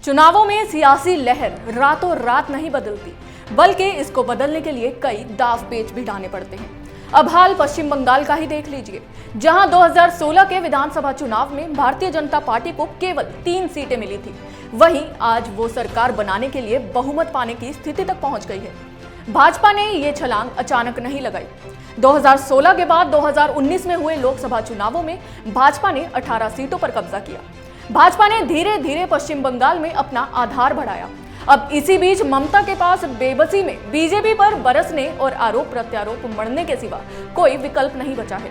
चुनावों में सियासी लहर रातों रात नहीं बदलती, बल्कि इसको बदलने के लिए कई दाव पेच भी ढाने पड़ते हैं। अब हाल पश्चिम बंगाल का ही देख लीजिए, जहां 2016 के विधानसभा चुनाव में भारतीय जनता पार्टी को केवल 3 सीटें मिली थी। वहीं आज वो सरकार बनाने के लिए बहुमत पाने की स्थिति तक पहुंच गई है। भाजपा ने ये छलांग अचानक नहीं लगाई। 2016 के बाद 2019 में हुए लोकसभा चुनावों में भाजपा ने 18 सीटों पर कब्जा किया। भाजपा ने धीरे धीरे पश्चिम बंगाल में अपना आधार बढ़ाया। अब इसी बीच ममता के पास बेबसी में बीजेपी पर बरसने और आरोप प्रत्यारोप मढ़ने के सिवा कोई विकल्प नहीं बचा है।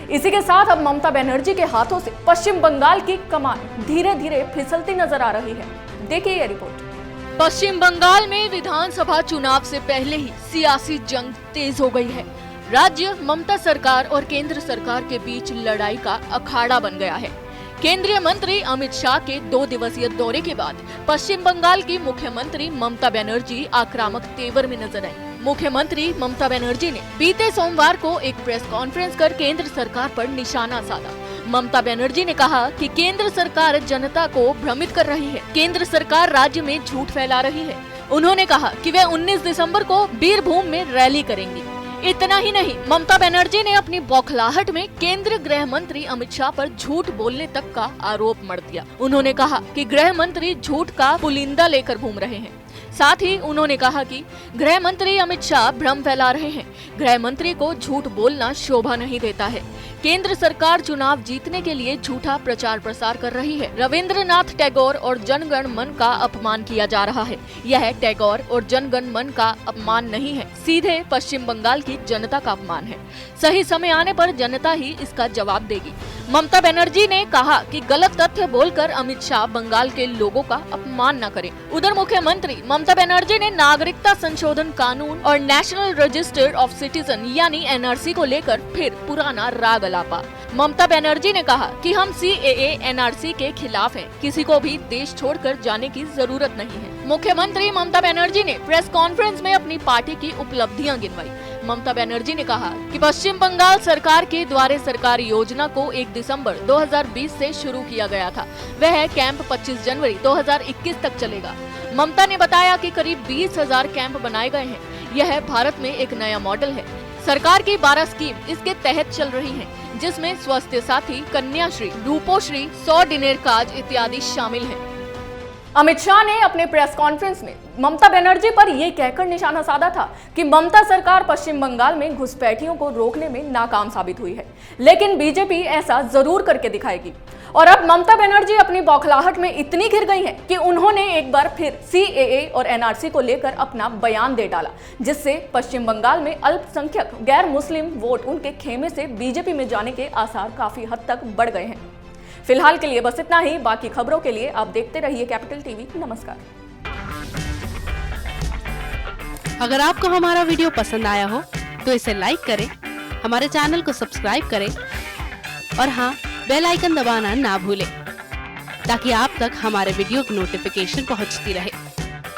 इसी के साथ अब ममता बनर्जी के हाथों से पश्चिम बंगाल की कमान धीरे धीरे फिसलती नजर आ रही है। देखिए ये रिपोर्ट। पश्चिम बंगाल में विधानसभा चुनाव से पहले ही सियासी जंग तेज हो गई है। राज्य ममता सरकार और केंद्र सरकार के बीच लड़ाई का अखाड़ा बन गया है। केंद्रीय मंत्री अमित शाह के 2 दिवसीय दौरे के बाद पश्चिम बंगाल की मुख्यमंत्री ममता बनर्जी आक्रामक तेवर में नजर आई। मुख्यमंत्री ममता बनर्जी ने बीते सोमवार को एक प्रेस कॉन्फ्रेंस कर केंद्र सरकार पर निशाना साधा। ममता बनर्जी ने कहा कि केंद्र सरकार जनता को भ्रमित कर रही है। केंद्र सरकार राज्य में झूठ फैला रही है। उन्होंने कहा कि वे 19 दिसंबर को बीरभूम में रैली करेंगी। इतना ही नहीं, ममता बनर्जी ने अपनी बौखलाहट में केंद्रीय गृह मंत्री अमित शाह पर झूठ बोलने तक का आरोप मढ़ दिया। उन्होंने कहा कि गृह मंत्री झूठ का पुलिंदा लेकर घूम रहे हैं। साथ ही उन्होंने कहा कि गृह मंत्री अमित शाह भ्रम फैला रहे हैं। गृह मंत्री को झूठ बोलना शोभा नहीं देता है। केंद्र सरकार चुनाव जीतने के लिए झूठा प्रचार प्रसार कर रही है। रविंद्रनाथ टैगोर और जनगण मन का अपमान किया जा रहा है। यह टैगोर और जनगण मन का अपमान नहीं है, सीधे पश्चिम बंगाल की जनता का अपमान है। सही समय आने पर जनता ही इसका जवाब देगी। ममता बनर्जी ने कहा कि गलत तथ्य बोलकर अमित शाह बंगाल के लोगों का अपमान न करें। उधर मुख्यमंत्री ममता बनर्जी ने नागरिकता संशोधन कानून और नेशनल रजिस्टर ऑफ सिटीजन यानी NRC को लेकर फिर पुराना राग अलापा। ममता बनर्जी ने कहा कि हम CAA NRC के खिलाफ हैं। किसी को भी देश छोड़कर जाने की जरूरत नहीं है। मुख्यमंत्री ममता बनर्जी ने प्रेस कॉन्फ्रेंस में अपनी पार्टी की उपलब्धियां गिनवाई। ममता बनर्जी ने कहा कि पश्चिम बंगाल सरकार के द्वारे सरकारी योजना को 1 दिसंबर 2020 से शुरू किया गया था। वह कैंप 25 जनवरी 2021 तक चलेगा। ममता ने बताया कि करीब 20,000 कैंप बनाए गए हैं। यह भारत में एक नया मॉडल है। सरकार की 12 स्कीम इसके तहत चल रही हैं, जिसमें स्वास्थ्य साथी, कन्याश्री, रूपोश्री, 100 डिनर काज इत्यादि शामिल हैं। अमित शाह ने अपने प्रेस कॉन्फ्रेंस में ममता बनर्जी पर यह कहकर निशाना साधा था कि ममता सरकार पश्चिम बंगाल में घुसपैठियों को रोकने में नाकाम साबित हुई है, लेकिन बीजेपी ऐसा जरूर करके दिखाएगी। और अब ममता बनर्जी अपनी बौखलाहट में इतनी घिर गई हैं कि उन्होंने एक बार फिर CAA और NRC को लेकर अपना बयान दे डाला, जिससे पश्चिम बंगाल में अल्पसंख्यक गैर मुस्लिम वोट उनके खेमे से बीजेपी में जाने के आसार काफी हद तक बढ़ गए हैं। फिलहाल के लिए बस इतना ही। बाकी खबरों के लिए आप देखते रहिए कैपिटल टीवी। नमस्कार। अगर आपको हमारा वीडियो पसंद आया हो तो इसे लाइक करें, हमारे चैनल को सब्सक्राइब करें और हाँ, बेल आइकन दबाना ना भूलें ताकि आप तक हमारे वीडियो की नोटिफिकेशन पहुंचती रहे।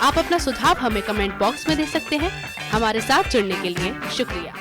आप अपना सुझाव हमें कमेंट बॉक्स में दे सकते हैं। हमारे साथ जुड़ने के लिए शुक्रिया।